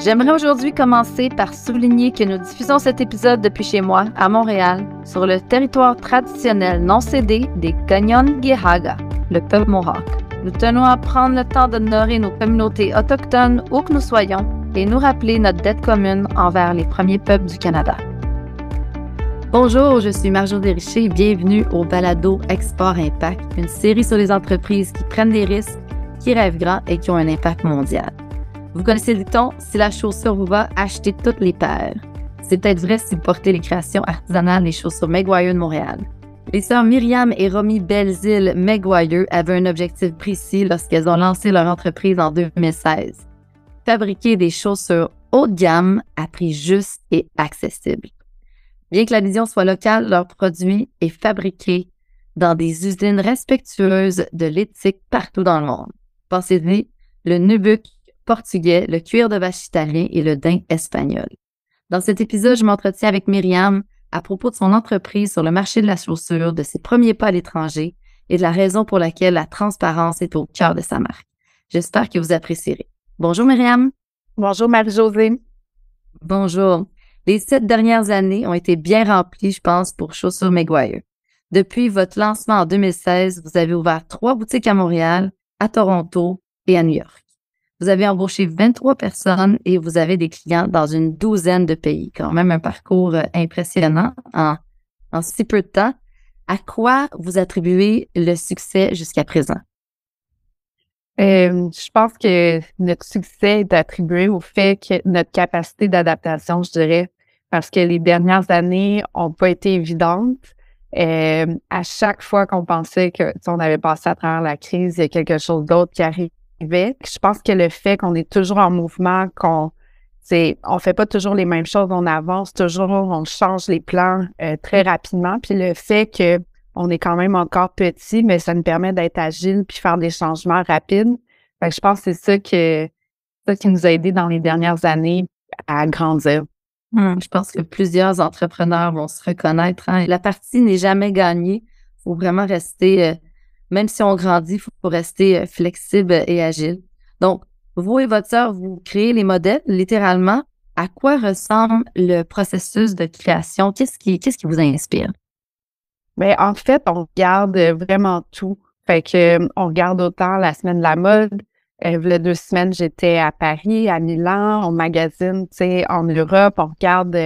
J'aimerais aujourd'hui commencer par souligner que nous diffusons cet épisode depuis chez moi, à Montréal, sur le territoire traditionnel non cédé des Kanien'kehá:ka, le peuple Mohawk. Nous tenons à prendre le temps d'honorer nos communautés autochtones où que nous soyons et nous rappeler notre dette commune envers les premiers peuples du Canada. Bonjour, je suis Marjo-Lee Richer et bienvenue au Balado Export Impact, une série sur les entreprises qui prennent des risques, qui rêvent grand et qui ont un impact mondial. Vous connaissez le ton, si la chaussure vous va, achetez toutes les paires. C'est peut-être vrai si vous portez les créations artisanales des chaussures Meguiar de Montréal. Les sœurs Myriam et Romy Belzile Meguiar avaient un objectif précis lorsqu'elles ont lancé leur entreprise en 2016. Fabriquer des chaussures haut de gamme à prix juste et accessible. Bien que la vision soit locale, leur produit est fabriqué dans des usines respectueuses de l'éthique partout dans le monde. Pensez-y, le nubuck portugais, le cuir de vache italien et le daim espagnol. Dans cet épisode, je m'entretiens avec Myriam à propos de son entreprise sur le marché de la chaussure, de ses premiers pas à l'étranger et de la raison pour laquelle la transparence est au cœur de sa marque. J'espère que vous apprécierez. Bonjour Myriam. Bonjour Marie-Josée. Bonjour. Les 7 dernières années ont été bien remplies, je pense, pour Chaussures Meguiar. Depuis votre lancement en 2016, vous avez ouvert 3 boutiques à Montréal, à Toronto et à New York. Vous avez embauché 23 personnes et vous avez des clients dans une douzaine de pays. Quand même un parcours impressionnant en si peu de temps. À quoi vous attribuez le succès jusqu'à présent? Je pense que notre succès est attribué au fait que notre capacité d'adaptation, je dirais, parce que les dernières années n'ont pas été évidentes. À chaque fois qu'on pensait que on avait passé à travers la crise, il y a quelque chose d'autre qui arrivait. Je pense que le fait qu'on est toujours en mouvement, on fait pas toujours les mêmes choses, on avance toujours, on change les plans très rapidement. Puis le fait que on est quand même encore petit, mais ça nous permet d'être agile puis faire des changements rapides. Fait que je pense que c'est ça qui nous a aidés dans les dernières années à grandir. Je pense que plusieurs entrepreneurs vont se reconnaître. La partie n'est jamais gagnée. Il faut vraiment rester, même si on grandit, il faut rester flexible et agile. Donc, vous et votre sœur, vous créez les modèles, littéralement. À quoi ressemble le processus de création? Qu'est-ce qui vous inspire? Mais en fait, on regarde vraiment tout. Fait que on regarde autant la semaine de la mode. Il y a 2 semaines, j'étais à Paris, à Milan, on magasine, tu sais, en Europe, on regarde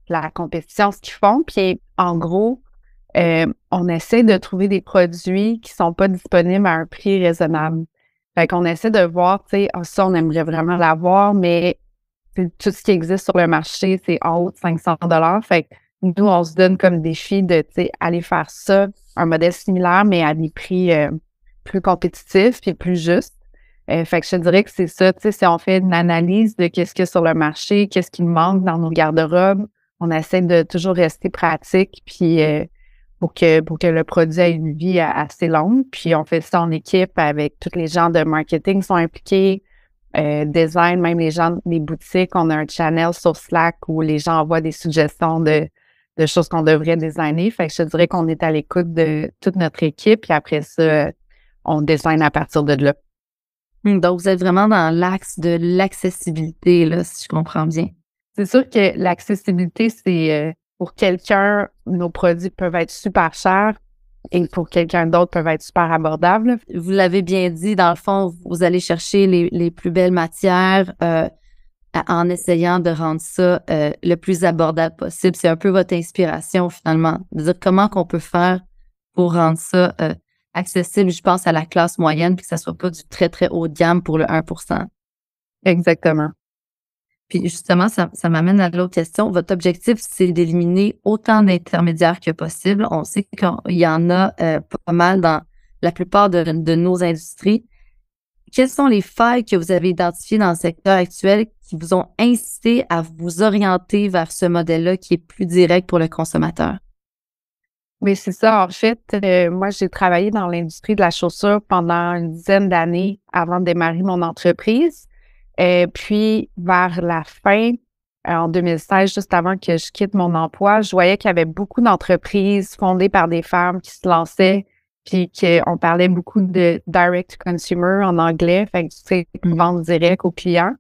la compétition, ce qu'ils font. Puis en gros, on essaie de trouver des produits qui sont pas disponibles à un prix raisonnable. Fait qu'on essaie de voir, tu sais, ça, on aimerait vraiment l'avoir, mais tout ce qui existe sur le marché, c'est en haut de 500 $. Fait que nous, on se donne comme défi de, tu sais, aller faire ça, un modèle similaire, mais à des prix plus compétitifs puis plus justes. Fait que je te dirais que c'est ça, tu sais, si on fait une analyse de qu'est-ce qu'il y a sur le marché, qu'est-ce qui manque dans nos garde-robes, on essaie de toujours rester pratique puis pour que le produit ait une vie assez longue. Puis on fait ça en équipe avec tous les gens de marketing qui sont impliqués, design, même les gens des boutiques. On a un channel sur Slack où les gens envoient des suggestions de choses qu'on devrait designer. Fait que je te dirais qu'on est à l'écoute de toute notre équipe puis après ça, on design à partir de là. Donc, vous êtes vraiment dans l'axe de l'accessibilité, là, si je comprends bien. C'est sûr que l'accessibilité, c'est pour quelqu'un, nos produits peuvent être super chers et pour quelqu'un d'autre, peuvent être super abordables. Vous l'avez bien dit, dans le fond, vous allez chercher les plus belles matières en essayant de rendre ça le plus abordable possible. C'est un peu votre inspiration, finalement, de dire comment qu'on peut faire pour rendre ça accessible, je pense, à la classe moyenne, puis que ça soit pas du très, très haut de gamme pour le 1%. Exactement. Puis justement, ça m'amène à l'autre question. Votre objectif, c'est d'éliminer autant d'intermédiaires que possible. On sait qu'il y en a pas mal dans la plupart de nos industries. Quelles sont les failles que vous avez identifiées dans le secteur actuel qui vous ont incité à vous orienter vers ce modèle-là qui est plus direct pour le consommateur? Oui, c'est ça. En fait, moi, j'ai travaillé dans l'industrie de la chaussure pendant une dizaine d'années avant de démarrer mon entreprise. Puis, vers la fin, en 2016, juste avant que je quitte mon emploi, je voyais qu'il y avait beaucoup d'entreprises fondées par des femmes qui se lançaient, puis qu'on parlait beaucoup de direct to consumer en anglais, fait que tu sais, vendre direct aux clients.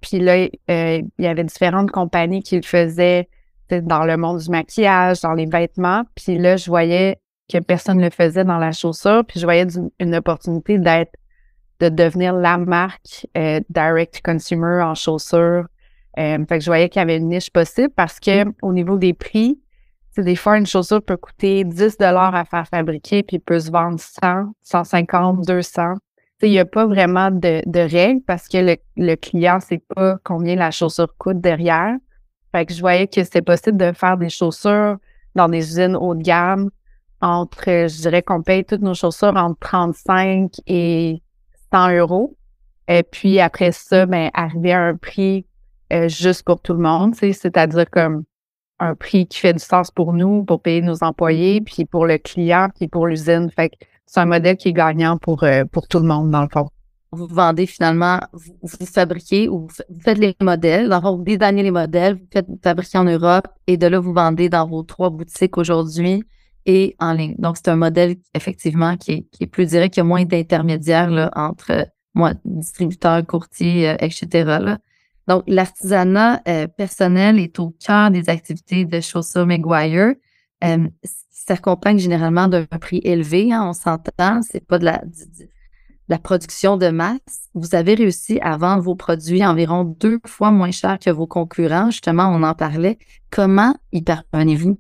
Puis là, il y avait différentes compagnies qui le faisaient dans le monde du maquillage, dans les vêtements. Puis là, je voyais que personne ne le faisait dans la chaussure. Puis je voyais une opportunité de devenir la marque direct consumer en chaussures. Fait que je voyais qu'il y avait une niche possible parce que au niveau des prix, des fois, une chaussure peut coûter 10 à faire fabriquer puis peut se vendre 100, 150, 200. Il n'y a pas vraiment de règles parce que le client ne sait pas combien la chaussure coûte derrière. Fait que je voyais que c'était possible de faire des chaussures dans des usines haut de gamme entre, je dirais qu'on paye toutes nos chaussures entre 35 et 100 euros. Et puis après ça, ben, arriver à un prix juste pour tout le monde, c'est-à-dire comme un prix qui fait du sens pour nous, pour payer nos employés, puis pour le client, puis pour l'usine. Fait que c'est un modèle qui est gagnant pour tout le monde, dans le fond. Vous vendez finalement, vous fabriquez ou vous faites les modèles. Dans le fond, vous designez les modèles, vous fabriquez en Europe et de là, vous vendez dans vos 3 boutiques aujourd'hui et en ligne. Donc, c'est un modèle, effectivement, qui est plus direct, qui a moins d'intermédiaires là, entre moi, distributeurs, courtiers, etc. là. Donc, l'artisanat personnel est au cœur des activités de Chaussures Maguire. Ça s'accompagne généralement d'un prix élevé, hein, on s'entend, c'est pas de la production de masse. Vous avez réussi à vendre vos produits environ 2 fois moins cher que vos concurrents. Justement, on en parlait. Comment y parvenez-vous?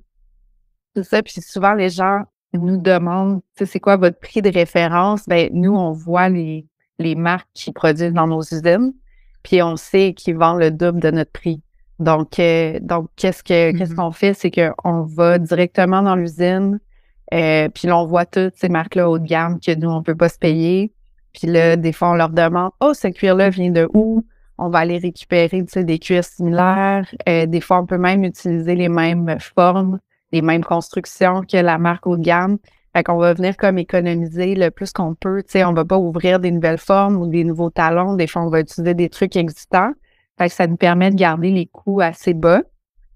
C'est ça, puis souvent les gens nous demandent, c'est quoi votre prix de référence? Ben nous, on voit les marques qui produisent dans nos usines, puis on sait qu'ils vendent le double de notre prix. Donc qu'est-ce qu'on fait? C'est qu'on va directement dans l'usine, puis là, on voit toutes ces marques-là haut de gamme que nous, on peut pas se payer. Puis là, des fois, on leur demande « Oh, ce cuir-là vient de où? » On va aller récupérer, des cuirs similaires. Des fois, on peut même utiliser les mêmes formes, les mêmes constructions que la marque haut de gamme. Fait qu'on va venir comme économiser le plus qu'on peut. On va pas ouvrir des nouvelles formes ou des nouveaux talons. Des fois, on va utiliser des trucs existants. Fait que ça nous permet de garder les coûts assez bas.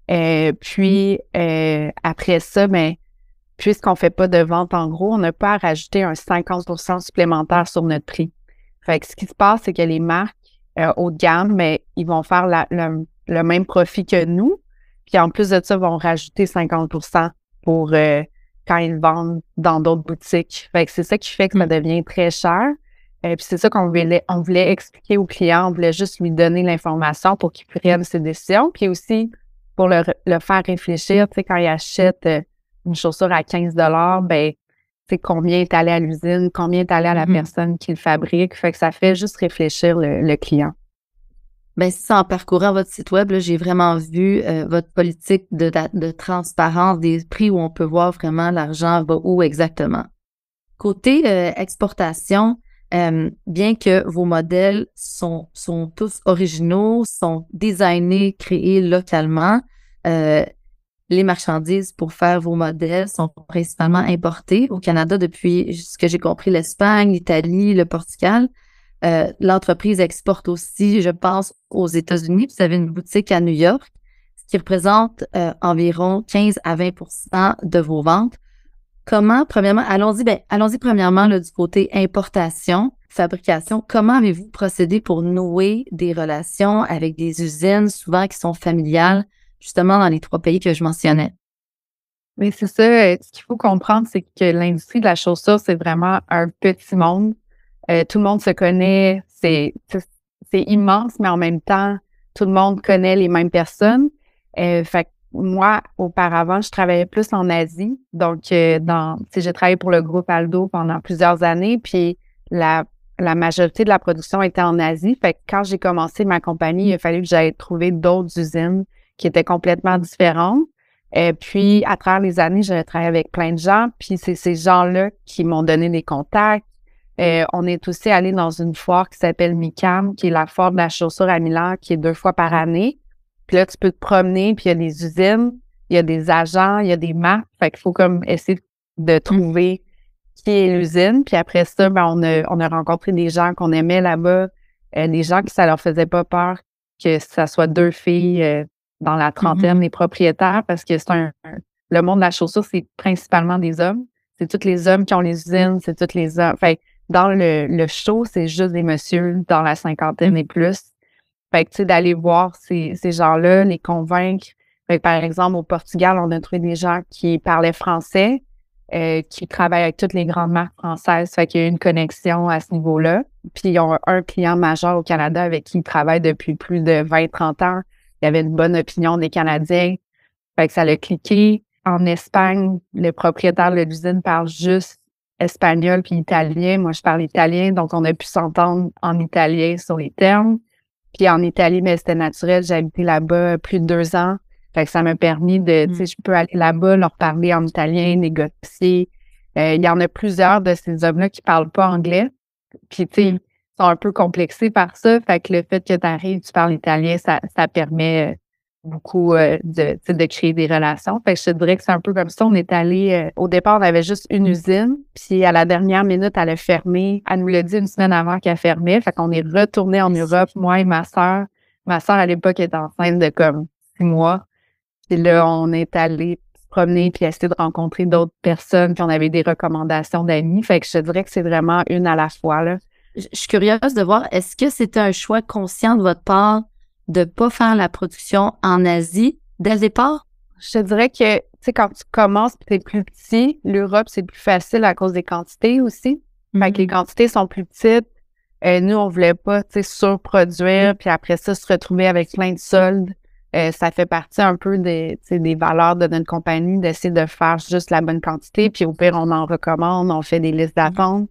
Puis, après ça, ben, puisqu'on fait pas de vente en gros, on n'a pas à rajouter un 50% supplémentaire sur notre prix. Fait que ce qui se passe, c'est que les marques haut de gamme, mais ils vont faire le même profit que nous. Puis en plus de ça, vont rajouter 50% pour quand ils vendent dans d'autres boutiques. Fait que c'est ça qui fait que ça devient très cher. Puis c'est ça on voulait expliquer au client. On voulait juste lui donner l'information pour qu'il prenne ses décisions. Puis aussi pour le faire réfléchir, quand il achète une chaussure à 15 ben, combien est allé à l'usine, combien est allé à la personne qui le fabrique. Fait que ça fait juste réfléchir le client. Bien, ça, en parcourant votre site web, là, j'ai vraiment vu votre politique de transparence des prix où on peut voir vraiment l'argent va où exactement. Côté exportation, bien que vos modèles sont tous originaux, sont designés, créés localement, les marchandises pour faire vos modèles sont principalement importées au Canada depuis, ce que j'ai compris, l'Espagne, l'Italie, le Portugal. L'entreprise exporte aussi, je pense, aux États-Unis. Vous avez une boutique à New York, ce qui représente environ 15 à 20% de vos ventes. Comment, premièrement, allons-y premièrement là, du côté importation, fabrication. Comment avez-vous procédé pour nouer des relations avec des usines, souvent qui sont familiales, justement dans les 3 pays que je mentionnais? Mais c'est ça, ce qu'il faut comprendre, c'est que l'industrie de la chaussure, c'est vraiment un petit monde. Tout le monde se connaît, c'est immense, mais en même temps, tout le monde connaît les mêmes personnes. Fait que moi, auparavant, je travaillais plus en Asie. Donc, j'ai travaillé pour le groupe Aldo pendant plusieurs années, puis la majorité de la production était en Asie. Fait que quand j'ai commencé ma compagnie, il a fallu que j'aille trouver d'autres usines qui étaient complètement différentes. Puis, à travers les années, j'ai travaillé avec plein de gens, puis c'est ces gens-là qui m'ont donné des contacts. On est aussi allé dans une foire qui s'appelle MICAM, qui est la foire de la chaussure à Milan, qui est 2 fois par année. Puis là, tu peux te promener, puis il y a des usines, il y a des agents, il y a des marques. Fait qu'il faut comme essayer de trouver qui est l'usine. Puis après ça, ben, on a rencontré des gens qu'on aimait là-bas, des gens qui ça leur faisait pas peur que ça soit 2 filles dans la trentaine, les propriétaires, parce que le monde de la chaussure, c'est principalement des hommes. C'est tous les hommes qui ont les usines, c'est tous les hommes. Fait dans le show, c'est juste des messieurs dans la cinquantaine et plus. Fait que, tu sais, d'aller voir ces gens-là, les convaincre. Fait que, par exemple, au Portugal, on a trouvé des gens qui parlaient français, qui travaillent avec toutes les grandes marques françaises. Fait qu'il y a eu une connexion à ce niveau-là. Puis, ils ont un client majeur au Canada avec qui ils travaillent depuis plus de 20-30 ans. Il y avait une bonne opinion des Canadiens. Fait que ça l'a cliqué. En Espagne, le propriétaire de l'usine parle juste espagnol puis italien. Moi, je parle italien, donc on a pu s'entendre en italien sur les termes. Puis en Italie, mais c'était naturel. J'ai habité là-bas plus de 2 ans. Fait que ça m'a permis de, tu sais, je peux aller là-bas, leur parler en italien, négocier. Il y en a plusieurs de ces hommes-là qui parlent pas anglais. Puis, tu sais, ils sont un peu complexés par ça. Fait que le fait que tu arrives, tu parles italien, ça permet beaucoup de créer des relations. Fait que je te dirais que c'est un peu comme ça. On est allé, au départ, on avait juste une usine, puis à la dernière minute, elle a fermé. Elle nous l'a dit une semaine avant qu'elle fermait. Fait qu'on est retourné en Europe, moi et ma sœur. Ma sœur, à l'époque, était enceinte de comme 6 mois. Puis là, on est allé se promener puis essayer de rencontrer d'autres personnes, puis on avait des recommandations d'amis. Fait que je te dirais que c'est vraiment une à la fois, là. Je suis curieuse de voir, est-ce que c'était un choix conscient de votre part de ne pas faire la production en Asie dès le départ? Je te dirais que, tu sais, quand tu commences et tu es plus petit, l'Europe, c'est plus facile à cause des quantités aussi. Fait que les quantités sont plus petites. Nous, on voulait pas, tu sais, surproduire, puis après ça, se retrouver avec plein de soldes. Ça fait partie un peu des valeurs de notre compagnie, d'essayer de faire juste la bonne quantité, puis au pire, on en recommande, on fait des listes d'attente.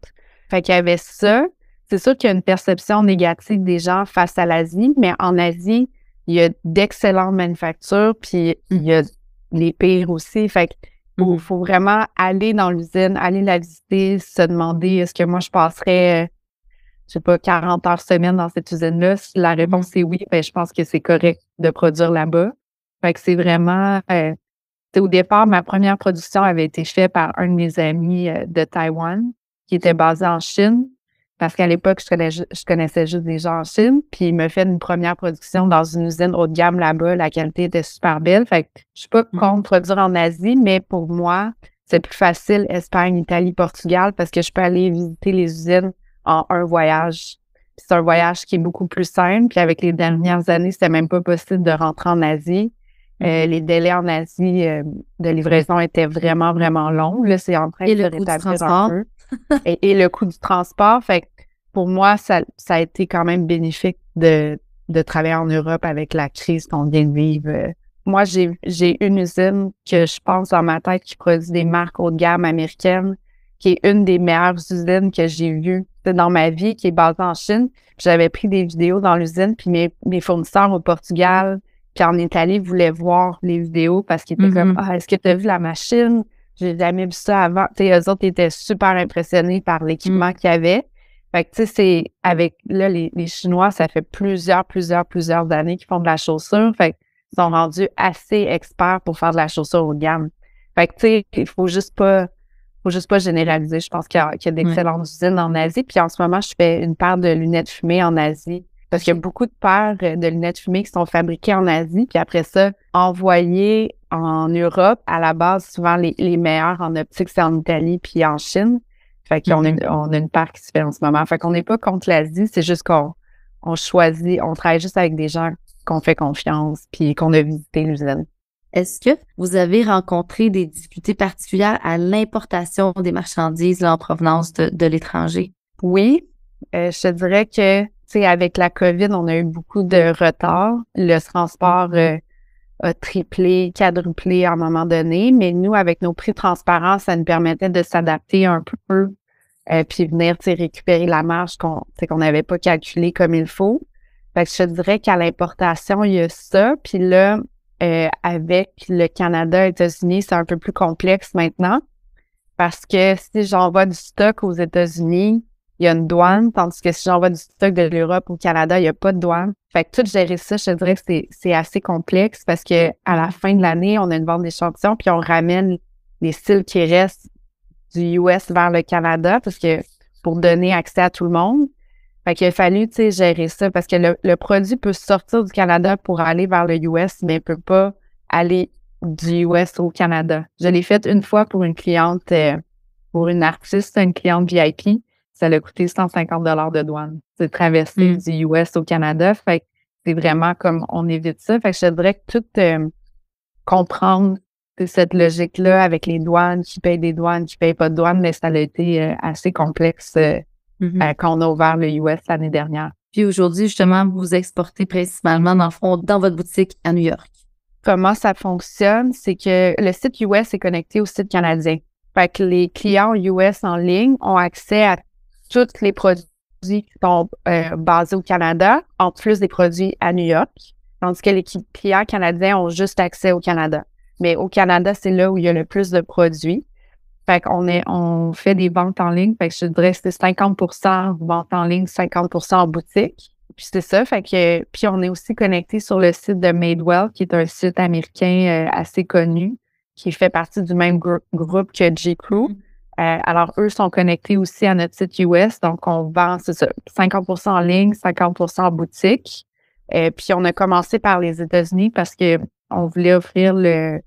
Fait qu'il y avait ça. C'est sûr qu'il y a une perception négative des gens face à l'Asie, mais en Asie, il y a d'excellentes manufactures, puis il y a les pires aussi. Fait qu'il faut vraiment aller dans l'usine, aller la visiter, se demander est-ce que moi je passerais, je sais pas, 40 heures semaine dans cette usine-là. Si la réponse est oui, ben je pense que c'est correct de produire là-bas. Fait que c'est vraiment... au départ, ma première production avait été faite par un de mes amis de Taïwan qui était basé en Chine. Parce qu'à l'époque, je connaissais juste des gens en Chine. Puis il m'a fait une première production dans une usine haut de gamme là-bas. La qualité était super belle. Fait que je suis pas contre produire en Asie, mais pour moi, c'est plus facile Espagne, Italie, Portugal parce que je peux aller visiter les usines en un voyage. Puis c'est un voyage qui est beaucoup plus simple. Puis avec les dernières années, c'était même pas possible de rentrer en Asie. Les délais en Asie de livraison étaient vraiment, vraiment longs. Là, c'est en train de se rétablir un peu. Et le coût du transport. Fait que pour moi, ça a été quand même bénéfique de travailler en Europe avec la crise qu'on vient de vivre. Moi, j'ai une usine que je pense dans ma tête qui produit des marques haut de gamme américaines, qui est une des meilleures usines que j'ai vues dans ma vie, qui est basée en Chine. Puis j'avais pris des vidéos dans l'usine, puis mes fournisseurs au Portugal puis en Italie voulaient voir les vidéos parce qu'ils étaient comme « Ah, est-ce que tu as vu la machine? J'ai jamais vu ça avant. » Tu sais, eux autres étaient super impressionnés par l'équipement qu'il y avait. Fait que, tu sais, c'est avec, là, les Chinois, ça fait plusieurs années qu'ils font de la chaussure. Fait qu'ils sont rendus assez experts pour faire de la chaussure haut de gamme. Fait que, tu sais, il faut juste pas généraliser. Je pense qu'il y a d'excellentes usines en Asie. Puis en ce moment, je fais une paire de lunettes fumées en Asie. Parce qu'il y a beaucoup de paires de lunettes fumées qui sont fabriquées en Asie, puis après ça, envoyées en Europe. À la base, souvent, les meilleurs en optique, c'est en Italie puis en Chine. Fait qu'on on a une paire qui se fait en ce moment. Fait qu'on n'est pas contre l'Asie, c'est juste qu'on choisit, on travaille juste avec des gens qu'on fait confiance puis qu'on a visité l'usine. Est-ce que vous avez rencontré des difficultés particulières à l'importation des marchandises là, en provenance de l'étranger? Oui, je te dirais que avec la COVID, on a eu beaucoup de retard. Le transport a triplé, quadruplé à un moment donné, mais nous, avec nos prix transparents, ça nous permettait de s'adapter un peu puis venir récupérer la marge qu'on n'avait pas calculée comme il faut. Fait que je te dirais qu'à l'importation, il y a ça. Puis là, avec le Canada et les États-Unis, c'est un peu plus complexe maintenant parce que si j'envoie du stock aux États-Unis, il y a une douane, tandis que si j'envoie du stock de l'Europe au Canada, il n'y a pas de douane. Fait que tout gérer ça, je te dirais que c'est assez complexe parce que à la fin de l'année, on a une vente d'échantillons puis on ramène les styles qui restent du US vers le Canada parce que pour donner accès à tout le monde. Fait qu'il a fallu, gérer ça parce que le produit peut sortir du Canada pour aller vers le US, mais il peut pas aller du US au Canada. Je l'ai fait une fois pour une cliente, pour une artiste, une cliente VIP. Ça l'a coûté 150 $ de douane. C'est traversé du US au Canada. Fait que c'est vraiment comme on évite ça. Fait que je te dirais que tout comprendre cette logique-là avec les douanes, qui payent des douanes, qui payent pas de douanes, mais ça a été assez complexe quand on a ouvert le US l'année dernière. Puis aujourd'hui, justement, vous exportez principalement, dans le fond, dans votre boutique à New York. Comment ça fonctionne? C'est que le site US est connecté au site canadien. Fait que les clients US en ligne ont accès à tous les produits qui sont basés au Canada, en plus des produits à New York, tandis que les clients canadiens ont juste accès au Canada. Mais au Canada, c'est là où il y a le plus de produits. Fait qu'on fait des ventes en ligne. Fait que je dirais que c'est 50% vente en ligne, 50% en boutique. Puis c'est ça. Fait que, puis on est aussi connecté sur le site de Madewell, qui est un site américain assez connu, qui fait partie du même groupe que J.Crew. Alors, eux sont connectés aussi à notre site US. Donc, on vend, c'est ça, 50% en ligne, 50% en boutique. Puis on a commencé par les États-Unis parce que on voulait offrir le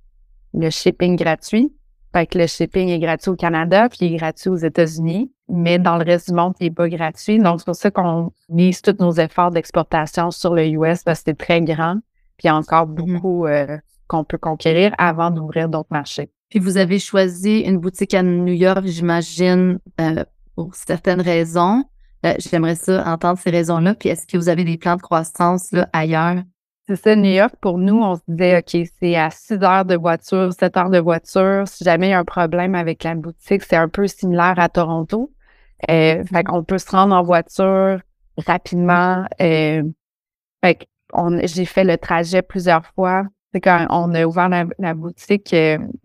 shipping gratuit. Fait que le shipping est gratuit au Canada, puis il est gratuit aux États-Unis, mais dans le reste du monde, il n'est pas gratuit. Donc, c'est pour ça qu'on mise tous nos efforts d'exportation sur le US parce que c'est très grand, puis il y a encore beaucoup qu'on peut conquérir avant d'ouvrir d'autres marchés. Puis vous avez choisi une boutique à New York, j'imagine, pour certaines raisons. J'aimerais ça entendre ces raisons-là. Puis est-ce que vous avez des plans de croissance là, ailleurs? C'est ça, New York, pour nous, on se disait, OK, c'est à 6 heures de voiture, 7 heures de voiture. Si jamais il y a un problème avec la boutique, c'est un peu similaire à Toronto. Fait qu'on peut se rendre en voiture rapidement. Fait que j'ai fait le trajet plusieurs fois. C'est quand on a ouvert la boutique,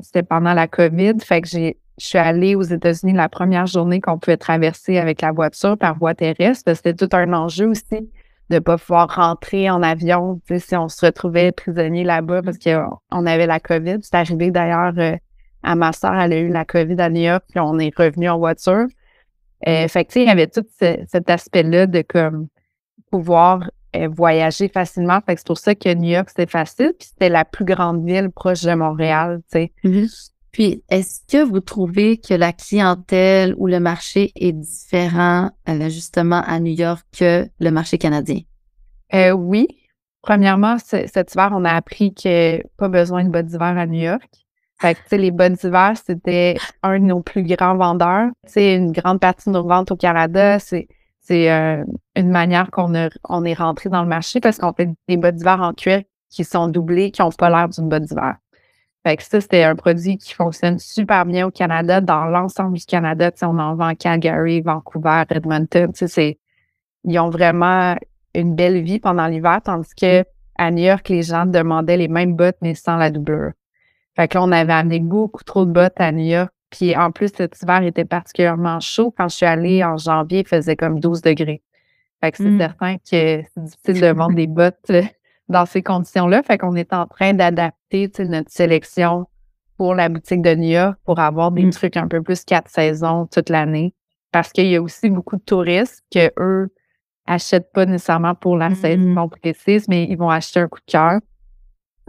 c'était pendant la COVID. Fait que je suis allée aux États-Unis la première journée qu'on pouvait traverser avec la voiture par voie terrestre. Parce que c'était tout un enjeu aussi de ne pas pouvoir rentrer en avion, tu sais, si on se retrouvait prisonnier là-bas parce qu'on avait la COVID. C'est arrivé d'ailleurs à ma soeur, elle a eu la COVID à New York, puis on est revenu en voiture. Fait que, tu sais, il y avait tout cet aspect-là de comme pouvoir voyager facilement. Fait que c'est pour ça que New York, c'était facile, puis c'était la plus grande ville proche de Montréal, tu sais. Puis, est-ce que vous trouvez que la clientèle ou le marché est différent, justement, à New York que le marché canadien? Oui. Premièrement, cet hiver, on a appris qu'il n'y a pas besoin de bottes d'hiver à New York. Fait que, tu sais, les bottes d'hiver, c'était un de nos plus grands vendeurs. C'est une grande partie de nos ventes au Canada. C'est une manière qu'on est rentré dans le marché parce qu'on fait des bottes d'hiver en cuir qui sont doublées, qui n'ont pas l'air d'une botte d'hiver. Fait que ça, c'était un produit qui fonctionne super bien au Canada, dans l'ensemble du Canada. Tu sais, on en vend à Calgary, Vancouver, Edmonton. Tu sais, ils ont vraiment une belle vie pendant l'hiver, tandis que à New York, les gens demandaient les mêmes bottes, mais sans la doublure. Fait que là, on avait amené beaucoup trop de bottes à New York. Puis en plus, cet hiver était particulièrement chaud. Quand je suis allée en janvier, il faisait comme 12 degrés. Fait que c'est certain que c'est difficile de vendre des bottes dans ces conditions-là. Fait qu'on est en train d'adapter notre sélection pour la boutique de New York pour avoir des trucs un peu plus 4 saisons toute l'année. Parce qu'il y a aussi beaucoup de touristes que eux achètent pas nécessairement pour la saison précise, mais ils vont acheter un coup de cœur.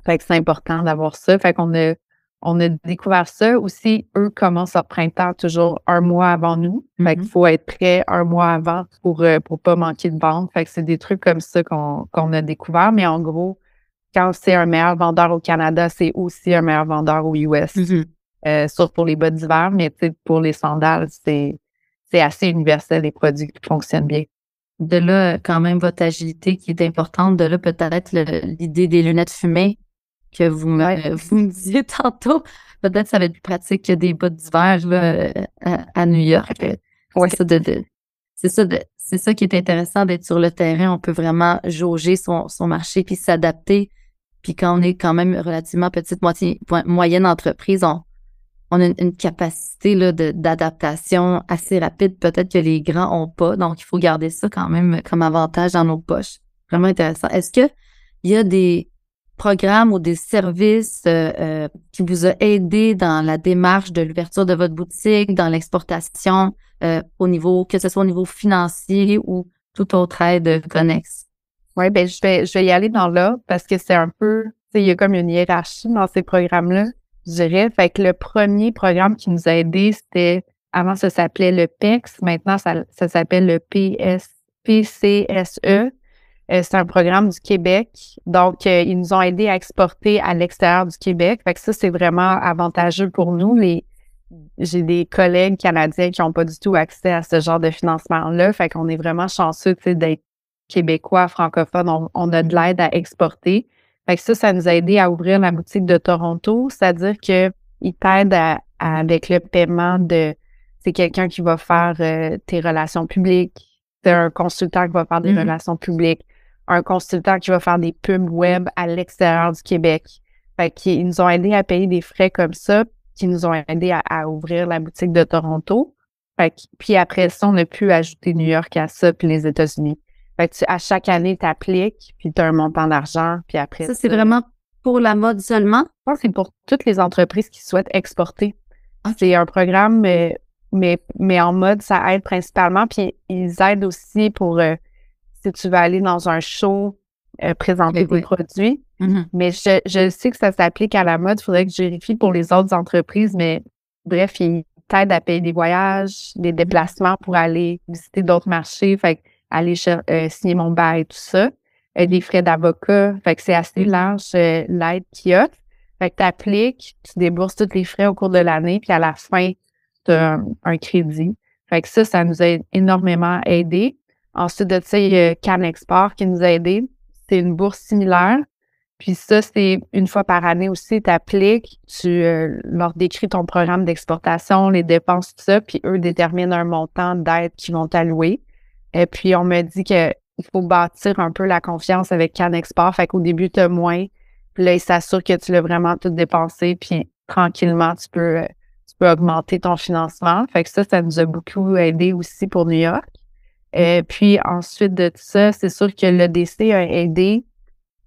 Fait que c'est important d'avoir ça. Fait qu'on a découvert ça. Aussi, eux commencent leur printemps toujours un mois avant nous. Fait qu'il faut être prêt un mois avant pour pas manquer de vente. Fait que c'est des trucs comme ça qu'on a découvert. Mais en gros, quand c'est un meilleur vendeur au Canada, c'est aussi un meilleur vendeur aux US. Sauf pour les bottes d'hiver, mais pour les sandales, c'est assez universel, les produits qui fonctionnent bien. De là, quand même, votre agilité qui est importante. De là, peut-être l'idée des lunettes fumées que vous me disiez tantôt. Peut-être que ça va être plus pratique que des bottes d'hiver là, à New York. Ouais. C'est ça qui est intéressant d'être sur le terrain. On peut vraiment jauger son marché puis s'adapter. Puis quand on est quand même relativement petite, moyenne entreprise, on a une capacité là, d'adaptation assez rapide, peut-être que les grands n'ont pas. Donc, il faut garder ça quand même comme avantage dans nos poches. Vraiment intéressant. Est-ce qu'il y a des programmes ou des services qui vous ont aidé dans la démarche de l'ouverture de votre boutique, dans l'exportation, que ce soit au niveau financier ou toute autre aide connexe? Oui, ben je vais y aller dans l'ordre parce que c'est un peu, tu sais, il y a comme une hiérarchie dans ces programmes-là, je dirais. Fait que le premier programme qui nous a aidés, c'était, avant ça s'appelait le PEX, maintenant ça s'appelle le PCSE. C'est un programme du Québec. Donc, ils nous ont aidés à exporter à l'extérieur du Québec. Fait que ça, c'est vraiment avantageux pour nous. J'ai des collègues canadiens qui n'ont pas du tout accès à ce genre de financement-là. Fait qu'on est vraiment chanceux, tu sais, d'être québécois, francophones. On a de l'aide à exporter. Fait que ça nous a aidé à ouvrir la boutique de Toronto. C'est-à-dire qu'ils t'aident avec le paiement c'est quelqu'un qui va faire tes relations publiques. C'est un consultant qui va faire des relations publiques. Un consultant qui va faire des pubs web à l'extérieur du Québec. Fait qu'ils nous ont aidés à payer des frais comme ça, qui nous ont aidés à ouvrir la boutique de Toronto. Puis après ça, on a pu ajouter New York à ça, puis les États-Unis. Fait que à chaque année, tu appliques, puis tu as un montant d'argent, puis après ça, c'est vraiment pour la mode seulement? Je pense que c'est pour toutes les entreprises qui souhaitent exporter. Okay. C'est un programme, mais en mode, ça aide principalement, puis ils aident aussi pour... si tu veux aller dans un show, présenter tes produits. Mais je sais que ça s'applique à la mode. Il faudrait que je vérifie pour les autres entreprises. Mais bref, ils t'aident à payer des voyages, des déplacements pour aller visiter d'autres marchés. Fait aller signer mon bail et tout ça. Des frais d'avocat. Fait que c'est assez large l'aide qu'il y a. Fait que tu appliques, tu débourses tous les frais au cours de l'année, puis à la fin, tu as un crédit. Fait que ça nous a énormément aidé. Ensuite de ça, il y a CanExport qui nous a aidés. C'est une bourse similaire. Puis ça, c'est une fois par année aussi, tu appliques, tu leur décris ton programme d'exportation, les dépenses, tout ça, puis eux déterminent un montant d'aide qu'ils vont t'allouer. Et puis, on me dit qu'il faut bâtir un peu la confiance avec CanExport. Fait qu'au début, tu as moins. Puis là, ils s'assurent que tu l'as vraiment tout dépensé. Puis tranquillement, tu peux augmenter ton financement. Fait que ça nous a beaucoup aidé aussi pour New York. Puis ensuite de tout ça, c'est sûr que l'EDC a aidé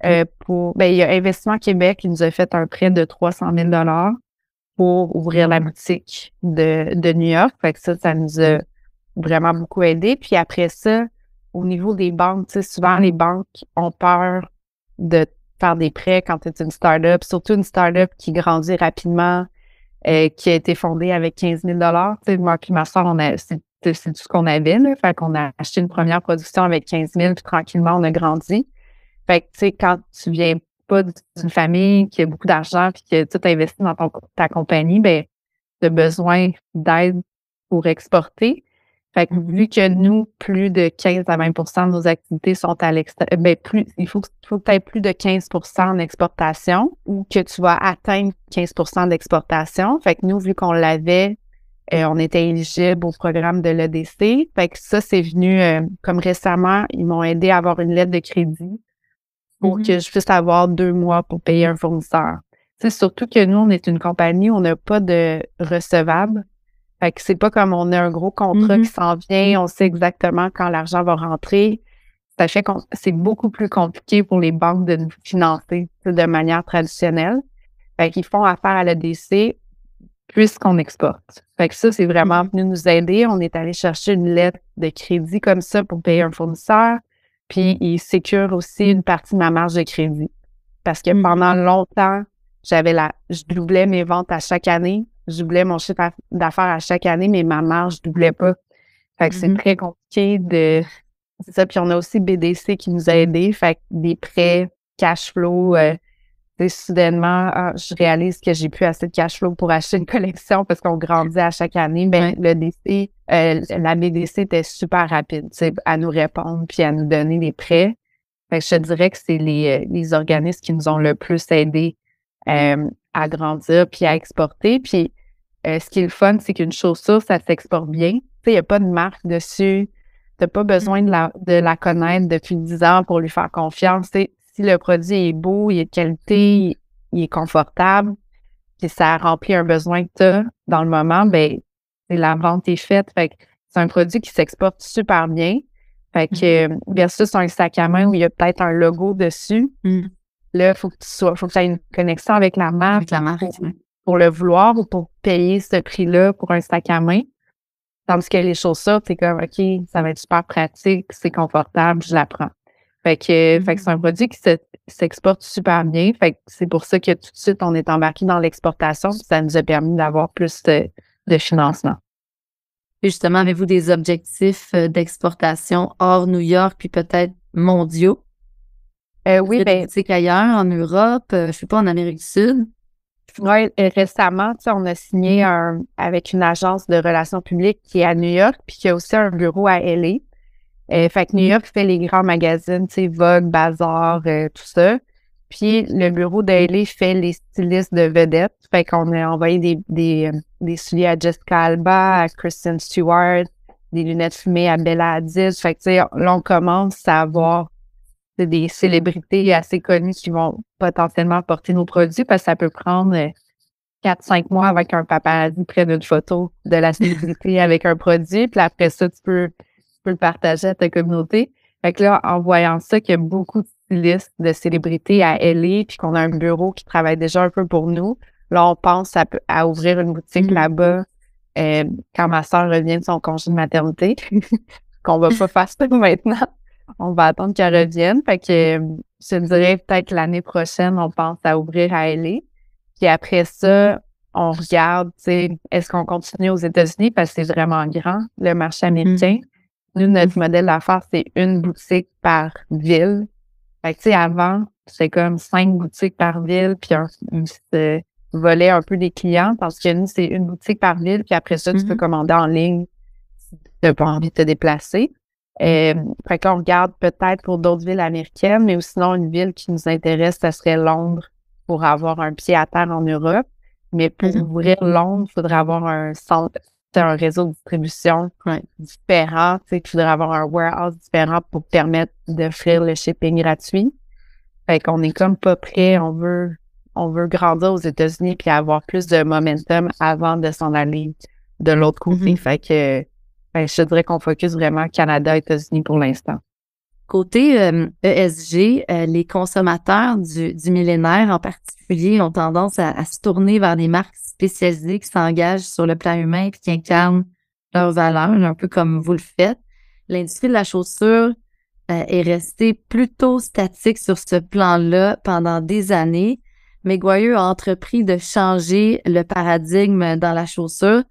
il y a Investissement Québec qui nous a fait un prêt de 300 000 $ pour ouvrir la boutique de New York. Fait que ça nous a vraiment beaucoup aidé. Puis après ça, au niveau des banques, tu sais, souvent les banques ont peur de faire des prêts quand tu es une start-up, surtout une start-up qui grandit rapidement, qui a été fondée avec 15 000 $. Tu sais, moi puis ma soeur, c'est tout ce qu'on avait, là. Fait qu'on a acheté une première production avec 15 000, puis tranquillement, on a grandi. Fait que, tu sais, quand tu viens pas d'une famille qui a beaucoup d'argent puis que tu investis dans ta compagnie, ben, tu as besoin d'aide pour exporter. Fait que, vu que nous, plus de 15 à 20 % de nos activités sont à l'extérieur, il faut que tu aies plus de 15 % en exportation ou que tu vas atteindre 15 % d'exportation. Fait que nous, vu qu'on l'avait, on était éligible au programme de l'EDC. Fait que ça, c'est venu, comme récemment, ils m'ont aidé à avoir une lettre de crédit pour que je puisse avoir 2 mois pour payer un fournisseur. Tu sais, surtout que nous, on est une compagnie, on n'a pas de recevable. Fait que c'est pas comme on a un gros contrat qui s'en vient, on sait exactement quand l'argent va rentrer. Ça fait que c'est beaucoup plus compliqué pour les banques de nous financer de manière traditionnelle. Fait qu'ils font affaire à l'EDC puisqu'on exporte. Fait que ça, c'est vraiment venu nous aider. On est allé chercher une lettre de crédit comme ça pour payer un fournisseur. Puis, ils sécurent aussi une partie de ma marge de crédit. Parce que pendant longtemps, je doublais mes ventes à chaque année. Je doublais mon chiffre d'affaires à chaque année, mais ma marge ne doublait pas. Fait que c'est très compliqué c'est ça. Puis, on a aussi BDC qui nous a aidés. Fait que des prêts, cash flow. Soudainement, je réalise que j'ai plus assez de cash flow pour acheter une collection parce qu'on grandit à chaque année. Mais la BDC était super rapide, à nous répondre puis à nous donner des prêts. Fait que je te dirais que c'est les organismes qui nous ont le plus aidés à grandir puis à exporter. Puis ce qui est le fun, c'est qu'une chaussure, ça s'exporte bien. Il n'y a pas de marque dessus. Tu n'as pas besoin de la connaître depuis 10 ans pour lui faire confiance. Si le produit est beau, il est de qualité, il est confortable, puis ça remplit un besoin que tu as dans le moment, ben la vente est faite. Fait que c'est un produit qui s'exporte super bien. Fait que versus un sac à main où il y a peut-être un logo dessus, là, il faut que tu aies une connexion avec la marque, pour le vouloir ou pour payer ce prix-là pour un sac à main. Tandis que les chaussures, c'est comme, OK, ça va être super pratique, c'est confortable, je la prends. Fait que c'est un produit qui s'exporte super bien. Fait que c'est pour ça que tout de suite, on est embarqué dans l'exportation. Ça nous a permis d'avoir plus de financement. Et justement, avez-vous des objectifs d'exportation hors New York puis peut-être mondiaux? Oui, Des boutiques ailleurs, en Europe, je sais pas, en Amérique du Sud? Oui, récemment, tu sais, on a signé avec une agence de relations publiques qui est à New York, puis qui a aussi un bureau à LA. Fait que New York fait les grands magazines, tu sais, Vogue, Bazaar, tout ça. Puis le bureau de LA fait les stylistes de vedettes. Fait qu'on a envoyé des souliers à Jessica Alba, à Kristen Stewart, des lunettes fumées à Bella Hadid. Fait que, tu sais, là, on commence à avoir des célébrités assez connues qui vont potentiellement porter nos produits parce que ça peut prendre 4-5 mois avec un paparazzi près d'une photo de la célébrité avec un produit. Puis après ça, tu peux le partager à ta communauté. Fait que là, en voyant ça, qu'il y a beaucoup de stylistes de célébrités à LA, puis qu'on a un bureau qui travaille déjà un peu pour nous, là, on pense à ouvrir une boutique là-bas quand ma soeur revient de son congé de maternité, qu'on va pas faire ça maintenant. On va attendre qu'elle revienne. Fait que je te dirais peut-être l'année prochaine, on pense à ouvrir à LA. Puis après ça, on regarde, tu sais, est-ce qu'on continue aux États-Unis parce que c'est vraiment grand, le marché américain. Nous, notre modèle d'affaires, c'est une boutique par ville. Fait que, tu sais, avant, c'était comme 5 boutiques par ville, puis on se volait un peu des clients parce que nous, c'est une boutique par ville, puis après ça, tu peux commander en ligne si tu n'as pas envie de te déplacer. Fait que là, on regarde peut-être pour d'autres villes américaines, mais sinon, une ville qui nous intéresse, ça serait Londres pour avoir un pied à terre en Europe. Mais pour ouvrir Londres, il faudrait avoir un centre, un réseau de distribution différent. Il faudrait avoir un warehouse différent pour permettre d'offrir le shipping gratuit. Fait qu'on est comme pas prêt. On veut grandir aux États-Unis puis avoir plus de momentum avant de s'en aller de l'autre côté. Fait que je te dirais qu'on focus vraiment Canada, États-Unis pour l'instant. Côté ESG, les consommateurs du millénaire en particulier ont tendance à se tourner vers des marques spécialisées qui s'engagent sur le plan humain et qui incarnent leurs valeurs, un peu comme vous le faites. L'industrie de la chaussure est restée plutôt statique sur ce plan-là pendant des années, mais Goyeux a entrepris de changer le paradigme dans la chaussure.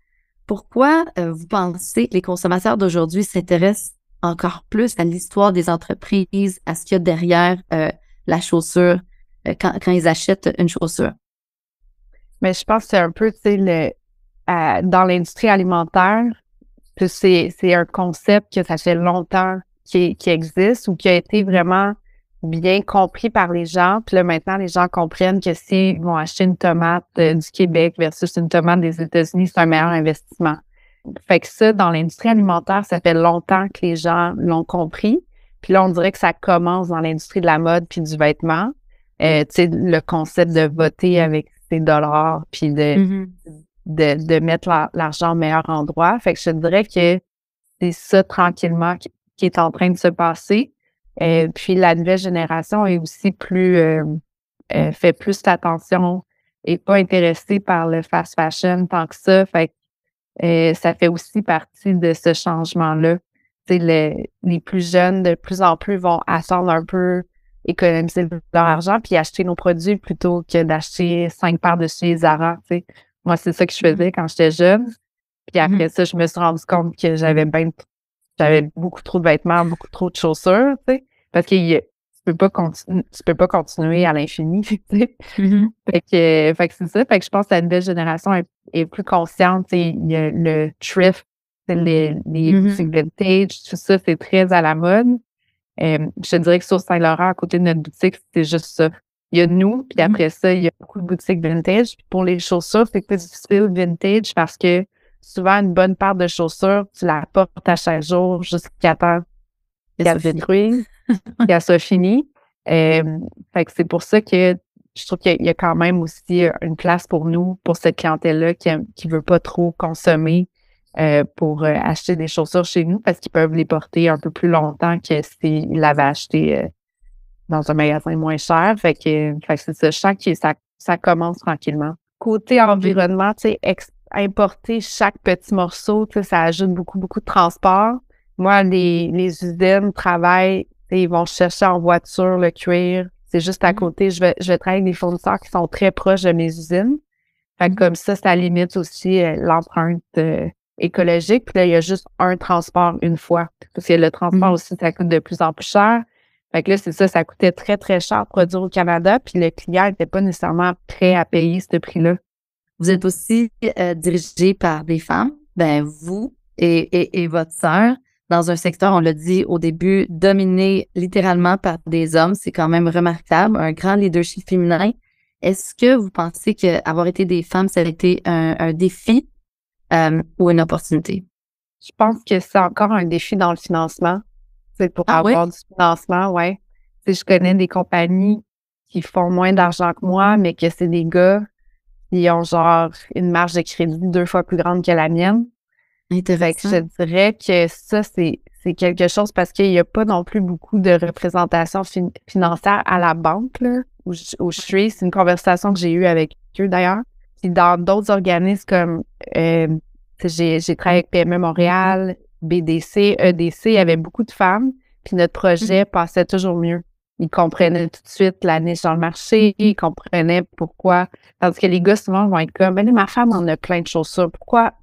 Pourquoi vous pensez que les consommateurs d'aujourd'hui s'intéressent encore plus à l'histoire des entreprises, à ce qu'il y a derrière la chaussure quand ils achètent une chaussure? Mais je pense que c'est un peu, tu sais, dans l'industrie alimentaire, c'est un concept que ça fait longtemps qui existe ou qui a été vraiment bien compris par les gens. Puis là, maintenant, les gens comprennent que s'ils vont acheter une tomate du Québec versus une tomate des États-Unis, c'est un meilleur investissement. Fait que ça, dans l'industrie alimentaire, ça fait longtemps que les gens l'ont compris. Puis là, on dirait que ça commence dans l'industrie de la mode puis du vêtement. Tu sais, le concept de voter avec ses dollars puis de mettre l'argent au meilleur endroit. Fait que je te dirais que c'est ça tranquillement qui est en train de se passer. Puis la nouvelle génération est aussi fait plus attention et pas intéressée par le fast fashion tant que ça. Fait que ça fait aussi partie de ce changement-là. Tu sais, les plus jeunes, de plus en plus, vont attendre un peu, économiser leur argent puis acheter nos produits plutôt que d'acheter 5 paires de souliers Zara, tu sais. Moi, c'est ça que je faisais quand j'étais jeune. Puis après ça, je me suis rendu compte que j'avais beaucoup trop de vêtements, beaucoup trop de chaussures, tu sais. Parce que tu peux pas continuer à l'infini, tu sais. Fait que c'est ça. Fait que je pense que la nouvelle génération est plus consciente, tu sais. Il y a le thrift, les boutiques vintage, tout ça, c'est très à la mode. Je te dirais que sur Saint-Laurent, à côté de notre boutique, c'est juste ça. Il y a nous, puis après ça, il y a beaucoup de boutiques vintage. Puis pour les chaussures, c'est plus difficile vintage parce que souvent, une bonne paire de chaussures, tu la portes à chaque jour jusqu'à temps qu'elle se détruise, qu'elle soit finie. Fait que c'est pour ça que je trouve qu'il y a quand même aussi une place pour nous, pour cette clientèle-là qui veut pas trop consommer pour acheter des chaussures chez nous parce qu'ils peuvent les porter un peu plus longtemps que s'ils l'avaient acheté dans un magasin moins cher. Fait que c'est ça. Je sens que ça commence tranquillement. Côté environnement, tu sais, importer chaque petit morceau, tu sais, ça ajoute beaucoup, beaucoup de transport. Moi, les usines travaillent, tu sais, ils vont chercher en voiture le cuir. C'est juste à côté. Je vais travailler avec des fournisseurs qui sont très proches de mes usines. Fait que comme ça limite aussi l'empreinte écologique. Puis là, il y a juste un transport une fois. Parce que le transport aussi, ça coûte de plus en plus cher. Fait que là, c'est ça, ça coûtait très, très cher de produire au Canada, puis le client n'était pas nécessairement prêt à payer ce prix-là. Vous êtes aussi dirigé par des femmes, ben vous et votre sœur, dans un secteur, on l'a dit au début, dominé littéralement par des hommes. C'est quand même remarquable, un grand leadership féminin. Est-ce que vous pensez qu'avoir été des femmes, ça a été un défi ou une opportunité? Je pense que c'est encore un défi dans le financement. C'est pour avoir du financement, ouais. Tu sais, je connais des compagnies qui font moins d'argent que moi, mais que c'est des gars qui ont genre une marge de crédit 2 fois plus grande que la mienne. Fait que je te dirais que ça, c'est quelque chose parce qu'il n'y a pas non plus beaucoup de représentation financière à la banque, là, où je suis. C'est une conversation que j'ai eue avec eux, d'ailleurs. Puis dans d'autres organismes comme j'ai travaillé avec PME Montréal, BDC, EDC, il y avait beaucoup de femmes, puis notre projet passait toujours mieux. Ils comprenaient tout de suite la niche dans le marché, ils comprenaient pourquoi. Tandis que les gars, souvent, vont être comme, ben, ma femme en a plein de chaussures. Pourquoi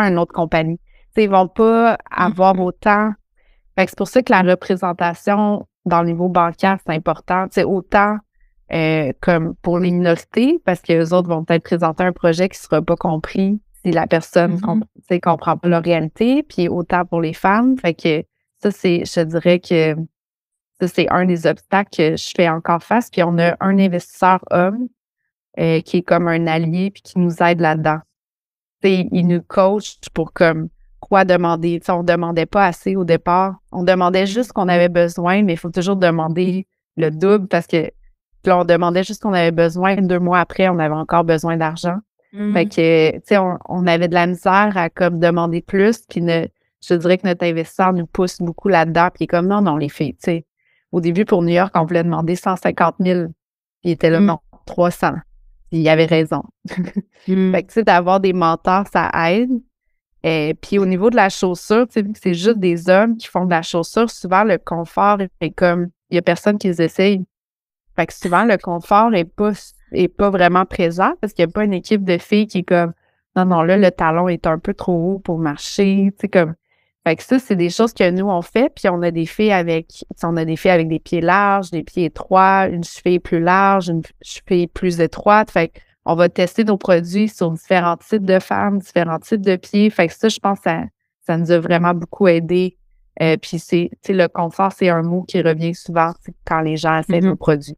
une autre compagnie? T'sais, ils vont pas avoir autant. Fait que c'est pour ça que la représentation dans le niveau bancaire, c'est important. T'sais, autant comme pour les minorités, parce que les autres vont peut-être présenter un projet qui sera pas compris si la personne comprend pas leur réalité, puis autant pour les femmes. Fait que ça, je dirais que ça, c'est un des obstacles que je fais encore face. Puis on a un investisseur homme qui est comme un allié puis qui nous aide là-dedans. T'sais, il nous coach pour comme quoi demander. T'sais, on ne demandait pas assez au départ. On demandait juste ce qu'on avait besoin, mais il faut toujours demander le double parce que là, on demandait juste ce qu'on avait besoin. 2 mois après, on avait encore besoin d'argent. Fait que, tu sais, on avait de la misère à comme demander plus. Puis je dirais que notre investisseur nous pousse beaucoup là-dedans. Puis il est comme, non, les filles, tu sais. Au début, pour New York, on voulait demander 150 000. Puis il était là, non, 300. Puis il avait raison. Fait que, tu sais, d'avoir des mentors, ça aide. Puis au niveau de la chaussure, tu sais, vu que c'est juste des hommes qui font de la chaussure, souvent le confort est comme, il y a personne qui les essaye. Fait que souvent, le confort est pas vraiment présent parce qu'il n'y a pas une équipe de filles qui est comme, non, là, le talon est un peu trop haut pour marcher, tu sais, comme. Fait que ça, c'est des choses que nous, on fait, puis on a des filles avec des pieds larges, des pieds étroits, une cheville plus large, une cheville plus étroite. Fait qu'on va tester nos produits sur différents types de femmes, différents types de pieds. Fait que ça, je pense que ça nous a vraiment beaucoup aidé. Puis le confort, c'est un mot qui revient souvent quand les gens essaient nos produits.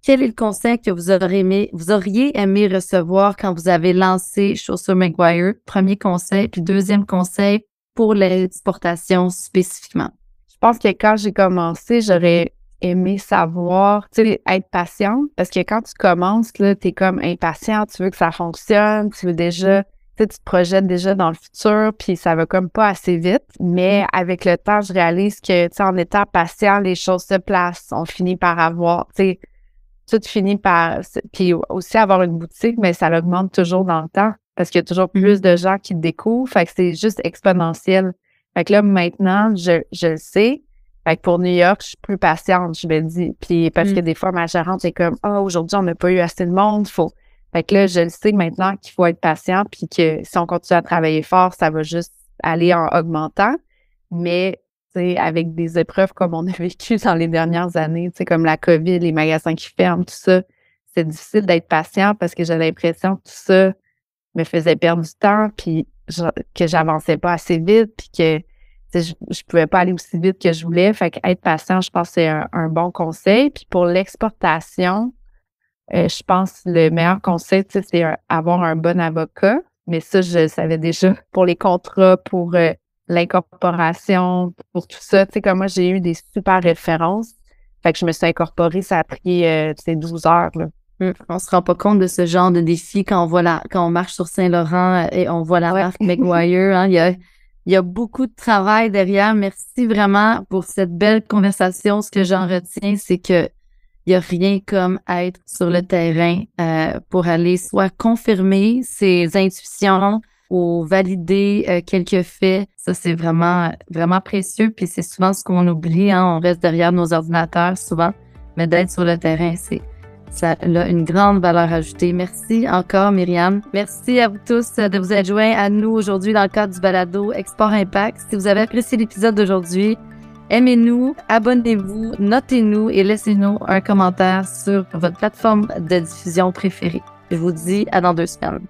Quel est le conseil que vous auriez aimé recevoir quand vous avez lancé Chaussures McGuire? Premier conseil, puis deuxième conseil pour l'exportation spécifiquement. Je pense que quand j'ai commencé, j'aurais aimé savoir, tu sais, être patiente, parce que quand tu commences, là, t'es comme impatient, tu veux que ça fonctionne, tu veux déjà, tu te projettes déjà dans le futur, puis ça va comme pas assez vite. Mais avec le temps, je réalise que, tu sais, en étant patient, les choses se placent. On finit par avoir, tu sais, tout finit par... Puis aussi avoir une boutique, mais ça augmente toujours dans le temps parce qu'il y a toujours plus de gens qui te découvrent. Fait que c'est juste exponentiel. Fait que là, maintenant, je le sais. Fait que pour New York, je suis plus patiente, je me dis. Puis parce que des fois, ma gérante est comme « Ah, aujourd'hui, on n'a pas eu assez de monde, faut... » Fait que là, je le sais maintenant qu'il faut être patient puis que si on continue à travailler fort, ça va juste aller en augmentant. Mais avec des épreuves comme on a vécu dans les dernières années, comme la COVID, les magasins qui ferment, tout ça, c'est difficile d'être patient parce que j'ai l'impression que tout ça me faisait perdre du temps, puis que j'avançais pas assez vite, puis que je pouvais pas aller aussi vite que je voulais. Fait que être patient, je pense que c'est un bon conseil. Puis pour l'exportation, je pense que le meilleur conseil, c'est avoir un bon avocat. Mais ça, je le savais déjà. Pour les contrats, pour l'incorporation, pour tout ça. Tu sais, comme moi, j'ai eu des super références. Fait que je me suis incorporée, ça a pris 12 heures, là. On se rend pas compte de ce genre de défi quand on marche sur Saint-Laurent et on voit la marque McGuire. Hein, il y a beaucoup de travail derrière. Merci vraiment pour cette belle conversation. Ce que j'en retiens, c'est que il n'y a rien comme être sur le terrain pour aller soit confirmer ses intuitions ou valider quelques faits. Ça, c'est vraiment, vraiment précieux. Puis c'est souvent ce qu'on oublie. Hein? On reste derrière nos ordinateurs souvent. Mais d'être sur le terrain, ça a une grande valeur ajoutée. Merci encore, Myriam. Merci à vous tous de vous être joints à nous aujourd'hui dans le cadre du balado Export Impact. Si vous avez apprécié l'épisode d'aujourd'hui, Aimez-nous, abonnez-vous, notez-nous et laissez-nous un commentaire sur votre plateforme de diffusion préférée. Je vous dis à dans 2 semaines.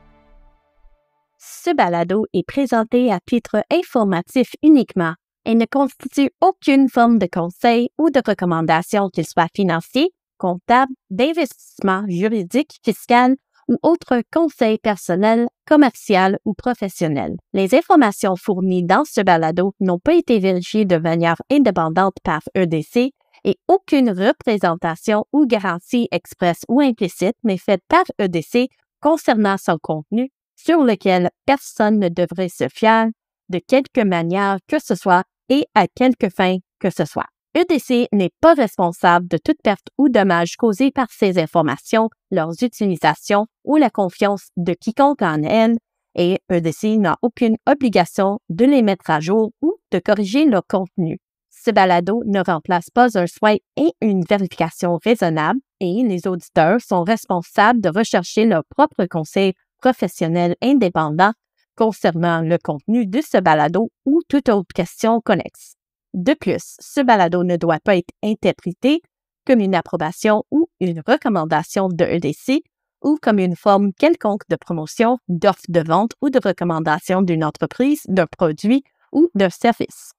Ce balado est présenté à titre informatif uniquement et ne constitue aucune forme de conseil ou de recommandation, qu'il soit financier, comptable, d'investissement, juridique, fiscal ou autre conseil personnel, commercial ou professionnel. Les informations fournies dans ce balado n'ont pas été vérifiées de manière indépendante par EDC et aucune représentation ou garantie expresse ou implicite n'est faite par EDC concernant son contenu, sur lequel personne ne devrait se fier de quelque manière que ce soit et à quelque fin que ce soit. EDC n'est pas responsable de toute perte ou dommage causé par ces informations, leurs utilisations ou la confiance de quiconque en elles, et EDC n'a aucune obligation de les mettre à jour ou de corriger leur contenu. Ce balado ne remplace pas un soin et une vérification raisonnable et les auditeurs sont responsables de rechercher leur propre conseil professionnel indépendant concernant le contenu de ce balado ou toute autre question connexe. De plus, ce balado ne doit pas être interprété comme une approbation ou une recommandation de EDC ou comme une forme quelconque de promotion, d'offre de vente ou de recommandation d'une entreprise, d'un produit ou d'un service.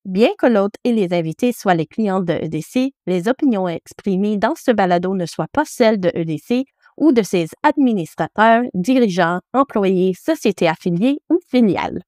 Bien que l'hôte et les invités soient les clients de EDC, les opinions exprimées dans ce balado ne soient pas celles de EDC ou de ses administrateurs, dirigeants, employés, sociétés affiliées ou filiales.